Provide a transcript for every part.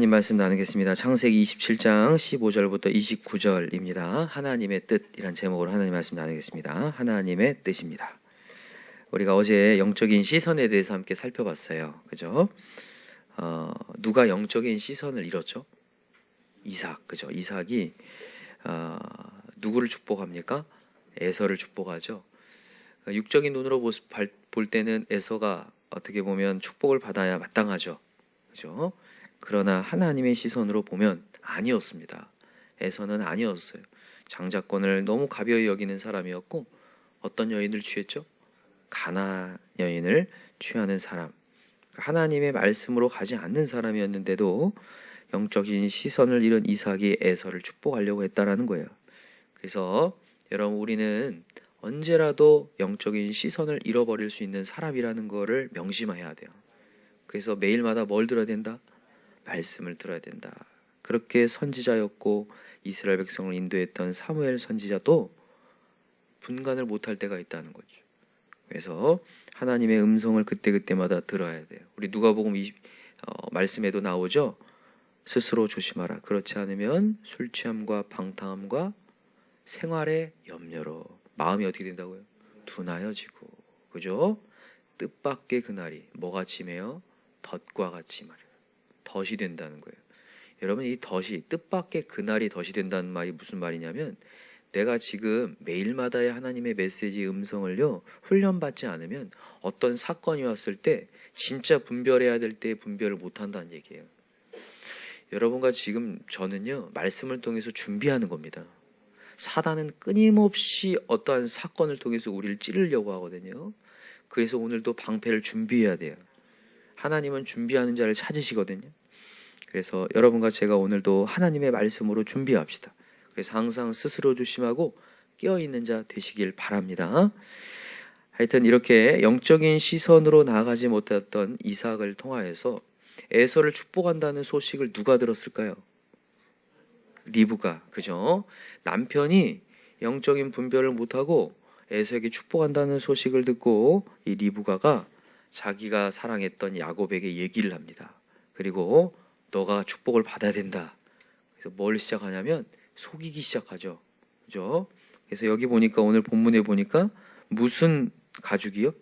하나님 말씀 나누겠습니다. 창세기 27장 15절부터 29절입니다. 하나님의 뜻이란 제목으로 하나님 말씀 나누겠습니다. 하나님의 뜻입니다. 우리가 어제 영적인 시선에 대해서 함께 살펴봤어요. 그죠? 누가 영적인 시선을 잃었죠? 이삭. 그죠? 이삭이 누구를 축복합니까? 에서를 축복하죠. 육적인 눈으로 볼 때는 에서가 어떻게 보면 축복을 받아야 마땅하죠. 그죠? 그러나 하나님의 시선으로 보면 아니었습니다. 에서는 아니었어요. 장자권을 너무 가벼이 여기는 사람이었고, 어떤 여인을 취했죠? 가나 여인을 취하는 사람. 하나님의 말씀으로 가지 않는 사람이었는데도 영적인 시선을 잃은 이삭이 에서를 축복하려고 했다라는 거예요. 그래서 여러분, 우리는 언제라도 영적인 시선을 잃어버릴 수 있는 사람이라는 거를 명심해야 돼요. 그래서 매일마다 뭘 들어야 된다? 말씀을 들어야 된다. 그렇게 선지자였고 이스라엘 백성을 인도했던 사무엘 선지자도 분간을 못할 때가 있다는 거죠. 그래서 하나님의 음성을 그때그때마다 들어야 돼요. 우리 누가복음 말씀에도 나오죠. 스스로 조심하라. 그렇지 않으면 술 취함과 방탕함과 생활의 염려로 마음이 어떻게 된다고요? 둔하여지고. 그죠? 뜻밖의 그날이 뭐가 치매요? 덫과 같이 말이에요. 덫이 된다는 거예요. 여러분, 이 덫이, 뜻밖의 그날이 덫이 된다는 말이 무슨 말이냐면, 내가 지금 매일마다의 하나님의 메시지 음성을요 훈련받지 않으면 어떤 사건이 왔을 때 진짜 분별해야 될 때 분별을 못한다는 얘기예요. 여러분과 지금 저는요 말씀을 통해서 준비하는 겁니다. 사단은 끊임없이 어떠한 사건을 통해서 우리를 찌르려고 하거든요. 그래서 오늘도 방패를 준비해야 돼요. 하나님은 준비하는 자를 찾으시거든요. 그래서 여러분과 제가 오늘도 하나님의 말씀으로 준비합시다. 그래서 항상 스스로 조심하고 깨어있는 자 되시길 바랍니다. 하여튼 이렇게 영적인 시선으로 나아가지 못했던 이삭을 통하여서 에서를 축복한다는 소식을 누가 들었을까요? 리브가. 그죠? 남편이 영적인 분별을 못하고 에서에게 축복한다는 소식을 듣고 이 리브가가 자기가 사랑했던 야곱에게 얘기를 합니다. 그리고 너가 축복을 받아야 된다. 그래서 뭘 시작하냐면 속이기 시작하죠. 그죠? 그래서 여기 보니까 오늘 본문에 보니까 무슨 가죽이요?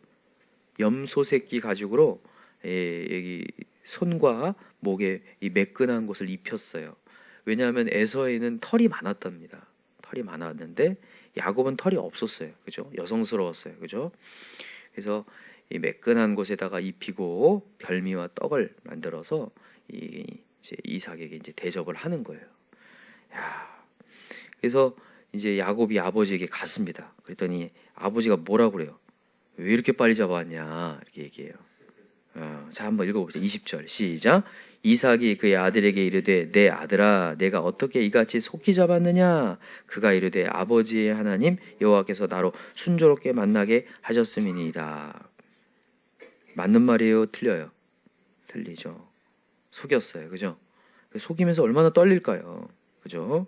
염소 새끼 가죽으로 여기 손과 목에 이 매끈한 것을 입혔어요. 왜냐하면 에서에는 털이 많았답니다. 털이 많았는데 야곱은 털이 없었어요. 그죠? 여성스러웠어요. 그죠? 그래서 이 매끈한 곳에다가 입히고 별미와 떡을 만들어서 이제 이삭에게 이제 대접을 하는 거예요. 그래서 이제 야곱이 아버지에게 갔습니다. 그랬더니 아버지가 뭐라고 그래요? 왜 이렇게 빨리 잡아왔냐? 이렇게 얘기해요. 자, 한번 읽어보죠. 20절 시작. 이삭이 그의 아들에게 이르되 내 아들아 내가 어떻게 이같이 속히 잡았느냐? 그가 이르되 아버지의 하나님 여호와께서 나로 순조롭게 만나게 하셨음이니이다. 맞는 말이에요? 틀려요? 틀리죠. 속였어요. 그죠? 속이면서 얼마나 떨릴까요? 그죠?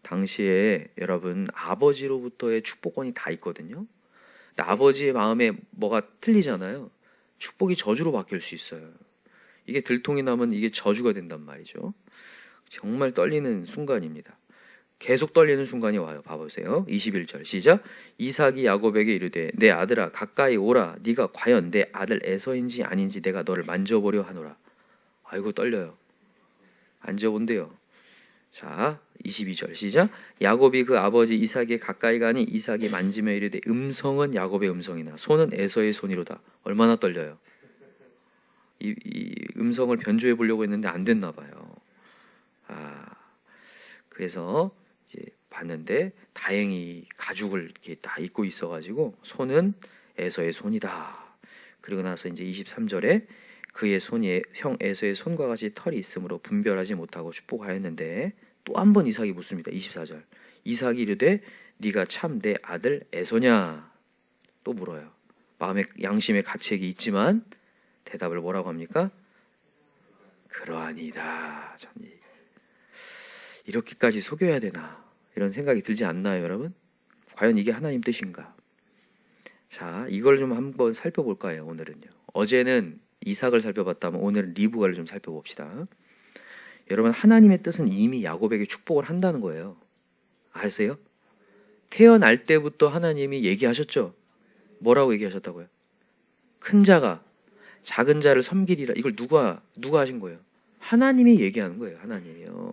당시에 여러분 아버지로부터의 축복권이 다 있거든요. 근데 아버지의 마음에 뭐가 틀리잖아요. 축복이 저주로 바뀔 수 있어요. 이게 들통이 나면 이게 저주가 된단 말이죠. 정말 떨리는 순간입니다. 계속 떨리는 순간이 와요. 봐보세요. 21절 시작. 이삭이 야곱에게 이르되 내 아들아 가까이 오라. 네가 과연 내 아들 에서인지 아닌지 내가 너를 만져보려 하노라. 아이고 떨려요. 만져본대요. 자 22절 시작. 야곱이 그 아버지 이삭에 가까이 가니 이삭이 만지며 이르되 음성은 야곱의 음성이나 손은 에서의 손이로다. 얼마나 떨려요. 이 음성을 변조해 보려고 했는데 안 됐나 봐요. 그래서 이제 봤는데 다행히 가죽을 이렇게 다 입고 있어가지고 손은 에서의 손이다. 그리고 나서 이제 23절에 그의 손이 형 에서의 손과 같이 털이 있으므로 분별하지 못하고 축복하였는데 또 한 번 이삭이 묻습니다. 24절 이삭이 이르되 네가 참 내 아들 에서냐? 또 물어요. 마음에 양심의 가책이 있지만 대답을 뭐라고 합니까? 그러하니이다. 이렇게까지 속여야 되나? 이런 생각이 들지 않나요, 여러분? 과연 이게 하나님 뜻인가? 자, 이걸 좀 한번 살펴볼까요, 오늘은요? 어제는 이삭을 살펴봤다면 오늘은 리브가를 좀 살펴봅시다. 여러분, 하나님의 뜻은 이미 야곱에게 축복을 한다는 거예요. 아세요? 태어날 때부터 하나님이 얘기하셨죠? 뭐라고 얘기하셨다고요? 큰 자가 작은 자를 섬기리라. 이걸 누가 하신 거예요? 하나님이 얘기하는 거예요. 하나님이요.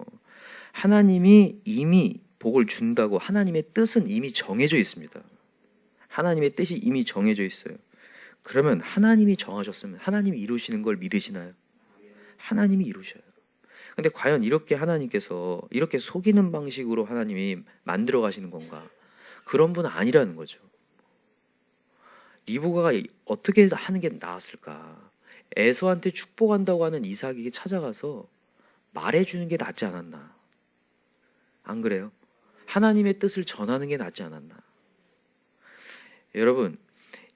하나님이 이미 복을 준다고 하나님의 뜻은 이미 정해져 있습니다. 하나님의 뜻이 이미 정해져 있어요. 그러면 하나님이 정하셨으면 하나님이 이루시는 걸 믿으시나요? 하나님이 이루셔요. 근데 과연 이렇게 하나님께서 이렇게 속이는 방식으로 하나님이 만들어 가시는 건가? 그런 분은 아니라는 거죠. 리브가가 어떻게 하는 게 나았을까? 에서한테 축복한다고 하는 이삭에게 찾아가서 말해주는 게 낫지 않았나? 안 그래요? 하나님의 뜻을 전하는 게 낫지 않았나? 여러분,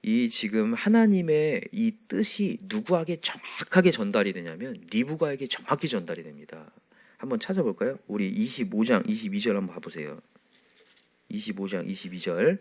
이 지금 하나님의 이 뜻이 누구에게 정확하게 전달이 되냐면 리브가에게 정확히 전달이 됩니다. 한번 찾아볼까요? 우리 25장 22절 한번 봐보세요. 25장 22절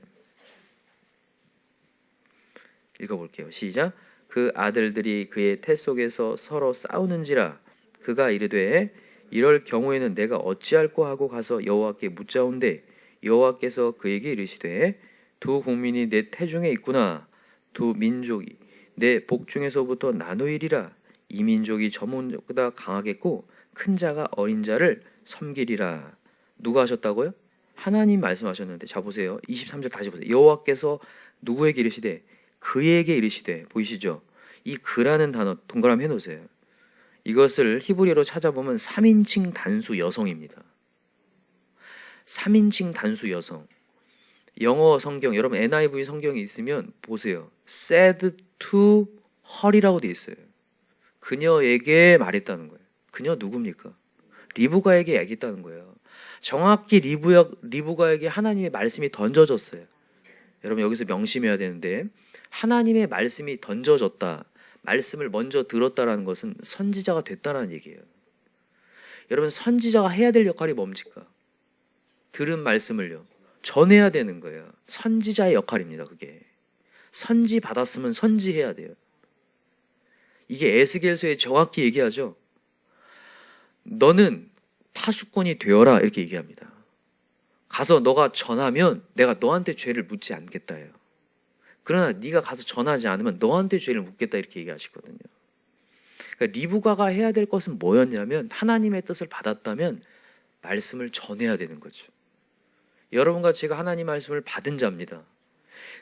읽어볼게요. 시작. 그 아들들이 그의 태 속에서 서로 싸우는지라 그가 이르되 이럴 경우에는 내가 어찌할꼬 하고 가서 여호와께 묻자온대 여호와께서 그에게 이르시되 두 국민이 내 태중에 있구나. 두 민족이 내 복중에서부터 나누이리라. 이 민족이 저 민족보다 강하겠고 큰 자가 어린 자를 섬기리라. 누가 하셨다고요? 하나님 말씀하셨는데 자 보세요. 23절 다시 보세요. 여호와께서 누구에게 이르시되 그에게 이르시되 보이시죠? 이 그라는 단어 동그라미 해놓으세요. 이것을 히브리어로 찾아보면 3인칭 단수 여성입니다. 3인칭 단수 여성. 영어 성경, 여러분 NIV 성경이 있으면 보세요. said to her이라고 돼 있어요. 그녀에게 말했다는 거예요. 그녀 누굽니까? 리브가에게 얘기했다는 거예요. 정확히 리브가에게 하나님의 말씀이 던져졌어요. 여러분 여기서 명심해야 되는데 하나님의 말씀이 던져졌다. 말씀을 먼저 들었다라는 것은 선지자가 됐다라는 얘기예요. 여러분 선지자가 해야 될 역할이 뭡니까? 들은 말씀을요. 전해야 되는 거예요. 선지자의 역할입니다. 그게. 선지 받았으면 선지해야 돼요. 이게 에스겔서에 정확히 얘기하죠. 너는 파수꾼이 되어라 이렇게 얘기합니다. 가서 너가 전하면 내가 너한테 죄를 묻지 않겠다예요. 그러나 네가 가서 전하지 않으면 너한테 죄를 묻겠다 이렇게 얘기하시거든요. 그러니까 리브가가 해야 될 것은 뭐였냐면 하나님의 뜻을 받았다면 말씀을 전해야 되는 거죠. 여러분과 제가 하나님 말씀을 받은 자입니다.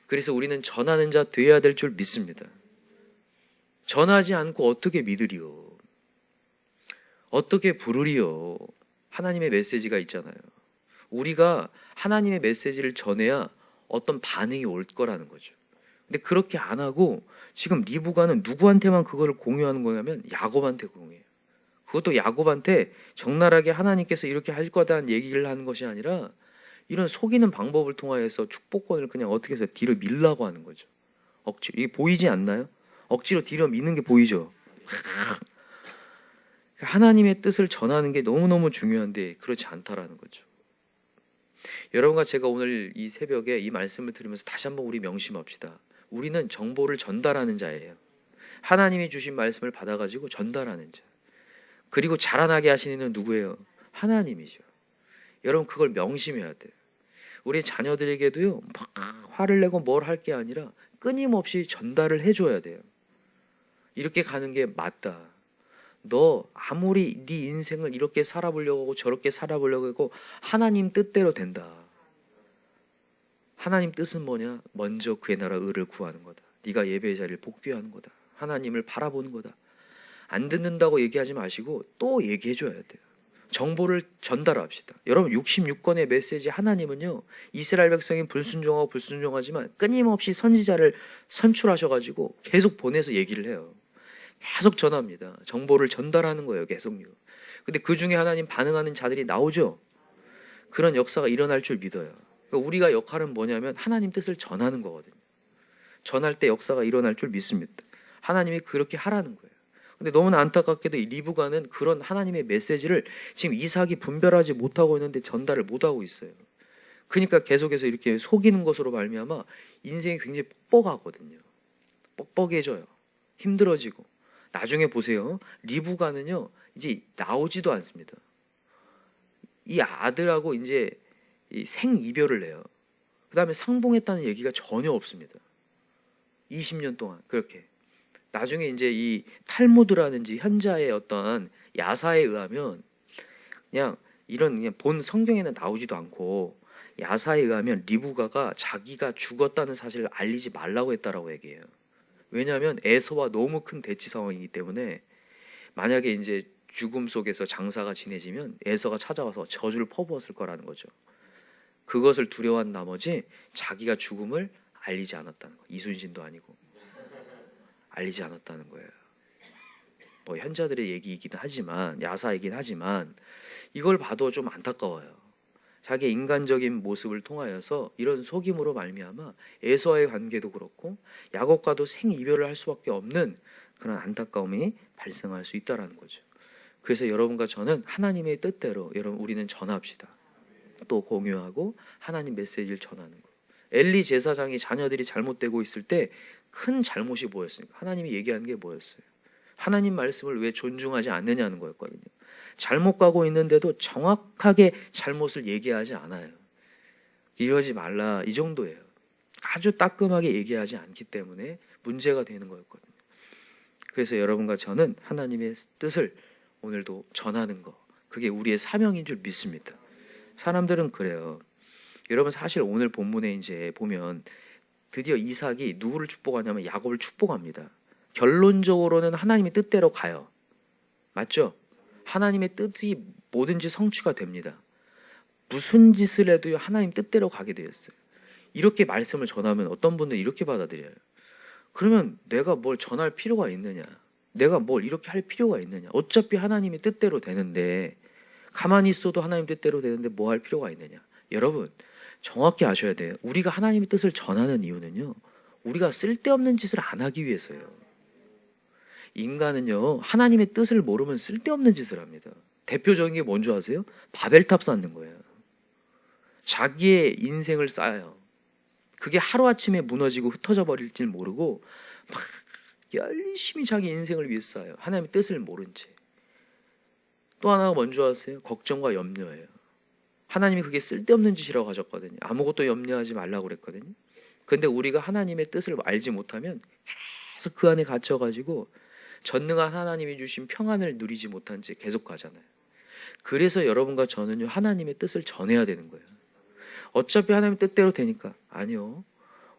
그래서 우리는 전하는 자 되어야 될 줄 믿습니다. 전하지 않고 어떻게 믿으리요? 어떻게 부르리요? 하나님의 메시지가 있잖아요. 우리가 하나님의 메시지를 전해야 어떤 반응이 올 거라는 거죠. 근데 그렇게 안 하고 지금 리브가는 누구한테만 그거를 공유하는 거냐면 야곱한테 공유해요. 그것도 야곱한테 적나라하게 하나님께서 이렇게 할 거다는 얘기를 하는 것이 아니라 이런 속이는 방법을 통하여서 축복권을 그냥 어떻게 해서 뒤로 밀라고 하는 거죠. 억지로. 이게 보이지 않나요? 억지로 뒤로 미는 게 보이죠? 하나님의 뜻을 전하는 게 너무너무 중요한데 그렇지 않다라는 거죠. 여러분과 제가 오늘 이 새벽에 이 말씀을 들으면서 다시 한번 우리 명심합시다. 우리는 정보를 전달하는 자예요. 하나님이 주신 말씀을 받아가지고 전달하는 자. 그리고 자라나게 하시는 이는 누구예요? 하나님이죠. 여러분 그걸 명심해야 돼요. 우리 자녀들에게도요 막 화를 내고 뭘 할 게 아니라 끊임없이 전달을 해줘야 돼요. 이렇게 가는 게 맞다. 너 아무리 네 인생을 이렇게 살아보려고 하고 저렇게 살아보려고 하고 하나님 뜻대로 된다. 하나님 뜻은 뭐냐? 먼저 그의 나라 의를 구하는 거다. 네가 예배의 자리를 복귀하는 거다. 하나님을 바라보는 거다. 안 듣는다고 얘기하지 마시고 또 얘기해줘야 돼요. 정보를 전달합시다. 여러분 66권의 메시지 하나님은요 이스라엘 백성이 불순종하고 불순종하지만 끊임없이 선지자를 선출하셔가지고 계속 보내서 얘기를 해요. 계속 전합니다. 정보를 전달하는 거예요. 계속요. 근데 그 중에 하나님 반응하는 자들이 나오죠. 그런 역사가 일어날 줄 믿어요. 그러니까 우리가 역할은 뭐냐면 하나님 뜻을 전하는 거거든요. 전할 때 역사가 일어날 줄 믿습니다. 하나님이 그렇게 하라는 거예요. 근데 너무나 안타깝게도 이 리브가는 그런 하나님의 메시지를 지금 이삭이 분별하지 못하고 있는데 전달을 못하고 있어요. 그러니까 계속해서 이렇게 속이는 것으로 말미암아 인생이 굉장히 뻑뻑하거든요. 뻑뻑해져요. 힘들어지고. 나중에 보세요. 리브가는요 이제 나오지도 않습니다. 이 아들하고 이제 이 생이별을 해요. 그 다음에 상봉했다는 얘기가 전혀 없습니다. 20년 동안 그렇게. 나중에 이제 이 탈무드라든지 현자의 어떤 야사에 의하면 그냥 이런 그냥 본 성경에는 나오지도 않고 야사에 의하면 리브가가 자기가 죽었다는 사실을 알리지 말라고 했다라고 얘기해요. 왜냐하면 에서와 너무 큰 대치 상황이기 때문에 만약에 이제 죽음 속에서 장사가 진해지면 에서가 찾아와서 저주를 퍼부었을 거라는 거죠. 그것을 두려워한 나머지 자기가 죽음을 알리지 않았다는 거예요. 이순신도 아니고 알리지 않았다는 거예요. 뭐 현자들의 얘기이긴 하지만 야사이긴 하지만 이걸 봐도 좀 안타까워요. 자기의 인간적인 모습을 통하여서 이런 속임으로 말미암아 에서와의 관계도 그렇고 야곱과도 생이별을 할 수밖에 없는 그런 안타까움이 발생할 수 있다는 거죠. 그래서 여러분과 저는 하나님의 뜻대로 여러분 우리는 전합시다. 또 공유하고 하나님 메시지를 전하는 거. 엘리 제사장이 자녀들이 잘못되고 있을 때 큰 잘못이 뭐였습니까? 하나님이 얘기하는 게 뭐였어요? 하나님 말씀을 왜 존중하지 않느냐는 거였거든요. 잘못 가고 있는데도 정확하게 잘못을 얘기하지 않아요. 이러지 말라 이 정도예요. 아주 따끔하게 얘기하지 않기 때문에 문제가 되는 거였거든요. 그래서 여러분과 저는 하나님의 뜻을 오늘도 전하는 거, 그게 우리의 사명인 줄 믿습니다. 사람들은 그래요. 여러분 사실 오늘 본문에 이제 보면 드디어 이삭이 누구를 축복하냐면 야곱을 축복합니다. 결론적으로는 하나님의 뜻대로 가요. 맞죠? 하나님의 뜻이 뭐든지 성취가 됩니다. 무슨 짓을 해도 하나님 뜻대로 가게 되었어요. 이렇게 말씀을 전하면 어떤 분들은 이렇게 받아들여요. 그러면 내가 뭘 전할 필요가 있느냐? 내가 뭘 이렇게 할 필요가 있느냐? 어차피 하나님의 뜻대로 되는데 가만히 있어도 하나님 뜻대로 되는데 뭐 할 필요가 있느냐? 여러분 정확히 아셔야 돼요. 우리가 하나님의 뜻을 전하는 이유는요. 우리가 쓸데없는 짓을 안 하기 위해서요. 인간은요. 하나님의 뜻을 모르면 쓸데없는 짓을 합니다. 대표적인 게 뭔지 아세요? 바벨탑 쌓는 거예요. 자기의 인생을 쌓아요. 그게 하루아침에 무너지고 흩어져 버릴 줄 모르고 막 열심히 자기 인생을 위해서 쌓아요. 하나님의 뜻을 모른 채. 또 하나가 뭔지 아세요? 걱정과 염려예요. 하나님이 그게 쓸데없는 짓이라고 하셨거든요. 아무것도 염려하지 말라고 그랬거든요. 근데 우리가 하나님의 뜻을 알지 못하면 계속 그 안에 갇혀가지고 전능한 하나님이 주신 평안을 누리지 못한 채 계속 가잖아요. 그래서 여러분과 저는요 하나님의 뜻을 전해야 되는 거예요. 어차피 하나님의 뜻대로 되니까. 아니요.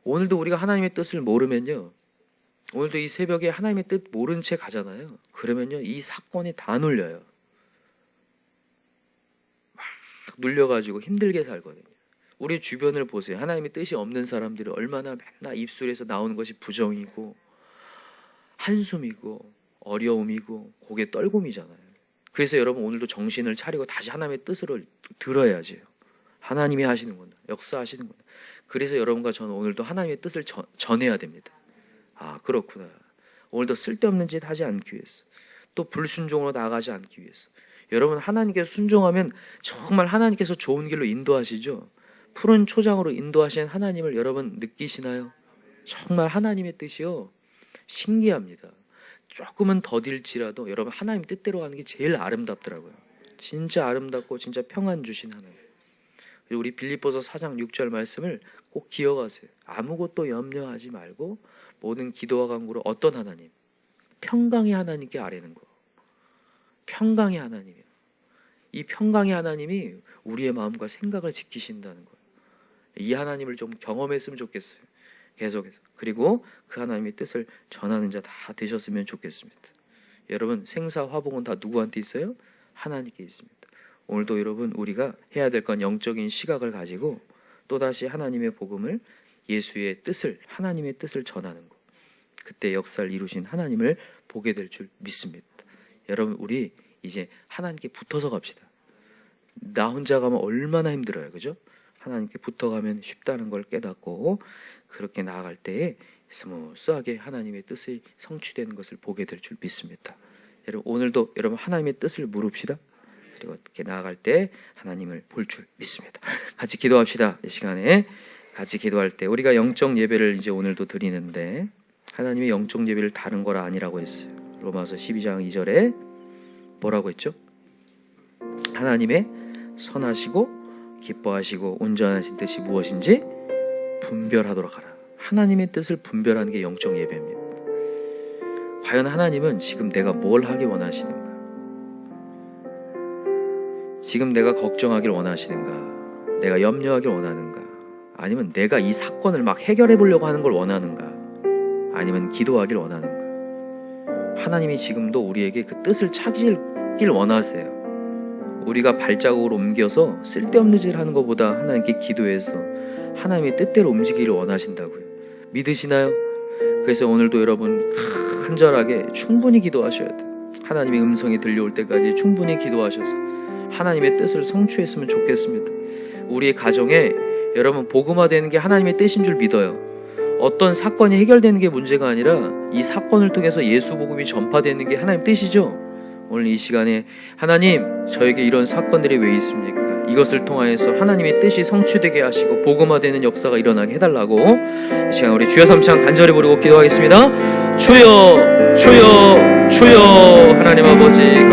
오늘도 우리가 하나님의 뜻을 모르면요, 오늘도 이 새벽에 하나님의 뜻 모른 채 가잖아요. 그러면요 이 사건이 다 눌려요. 막 눌려가지고 힘들게 살거든요. 우리 주변을 보세요. 하나님의 뜻이 없는 사람들이 얼마나 맨날 입술에서 나오는 것이 부정이고 한숨이고 어려움이고 고개 떨굼이잖아요. 그래서 여러분 오늘도 정신을 차리고 다시 하나님의 뜻을 들어야지요. 하나님이 하시는구나, 역사하시는구나. 그래서 여러분과 저는 오늘도 하나님의 뜻을 전해야 됩니다. 아 그렇구나. 오늘도 쓸데없는 짓 하지 않기 위해서, 또 불순종으로 나아가지 않기 위해서. 여러분 하나님께서 순종하면 정말 하나님께서 좋은 길로 인도하시죠. 푸른 초장으로 인도하신 하나님을 여러분 느끼시나요? 정말 하나님의 뜻이요 신기합니다. 조금은 더딜지라도 여러분 하나님 뜻대로 하는 게 제일 아름답더라고요. 진짜 아름답고 진짜 평안 주신 하나님. 우리 빌립보서 4장 6절 말씀을 꼭 기억하세요. 아무것도 염려하지 말고 모든 기도와 간구로 어떤 하나님? 평강의 하나님께 아뢰는 거. 평강의 하나님이요. 이 평강의 하나님이 우리의 마음과 생각을 지키신다는 거예요. 이 하나님을 좀 경험했으면 좋겠어요. 계속해서. 그리고 그 하나님의 뜻을 전하는 자 다 되셨으면 좋겠습니다. 여러분 생사 화복은 다 누구한테 있어요? 하나님께 있습니다. 오늘도 여러분 우리가 해야 될 건 영적인 시각을 가지고 또다시 하나님의 복음을, 예수의 뜻을, 하나님의 뜻을 전하는 것. 그때 역사를 이루신 하나님을 보게 될 줄 믿습니다. 여러분 우리 이제 하나님께 붙어서 갑시다. 나 혼자 가면 얼마나 힘들어요. 그죠? 하나님께 붙어가면 쉽다는 걸 깨닫고 그렇게 나아갈 때에 스무스하게 하나님의 뜻이 성취되는 것을 보게 될 줄 믿습니다. 여러분 오늘도 여러분 하나님의 뜻을 물읍시다. 그리고 어떻게 나아갈 때 하나님을 볼 줄 믿습니다. 같이 기도합시다. 이 시간에 같이 기도할 때 우리가 영적 예배를 이제 오늘도 드리는데 하나님의 영적 예배를 다른 거라 아니라고 했어요. 로마서 12장 2절에 뭐라고 했죠? 하나님의 선하시고 기뻐하시고 온전하신 뜻이 무엇인지 분별하도록 하라. 하나님의 뜻을 분별하는 게 영적 예배입니다. 과연 하나님은 지금 내가 뭘 하길 원하시는가? 지금 내가 걱정하길 원하시는가? 내가 염려하길 원하는가? 아니면 내가 이 사건을 막 해결해 보려고 하는 걸 원하는가? 아니면 기도하길 원하는가? 하나님이 지금도 우리에게 그 뜻을 찾길 원하세요. 우리가 발자국을 옮겨서 쓸데없는 짓을 하는 것보다 하나님께 기도해서 하나님의 뜻대로 움직이기를 원하신다고요. 믿으시나요? 그래서 오늘도 여러분 간절하게 충분히 기도하셔야 돼요. 하나님의 음성이 들려올 때까지 충분히 기도하셔서 하나님의 뜻을 성취했으면 좋겠습니다. 우리의 가정에 여러분 복음화되는 게 하나님의 뜻인 줄 믿어요. 어떤 사건이 해결되는 게 문제가 아니라 이 사건을 통해서 예수 복음이 전파되는 게 하나님 뜻이죠. 오늘 이 시간에 하나님 저에게 이런 사건들이 왜 있습니까? 이것을 통하여서 하나님의 뜻이 성취되게 하시고 복음화되는 역사가 일어나게 해달라고 이 시간 우리 주여 삼창 간절히 부르고 기도하겠습니다. 주여 주여 주여 하나님 아버지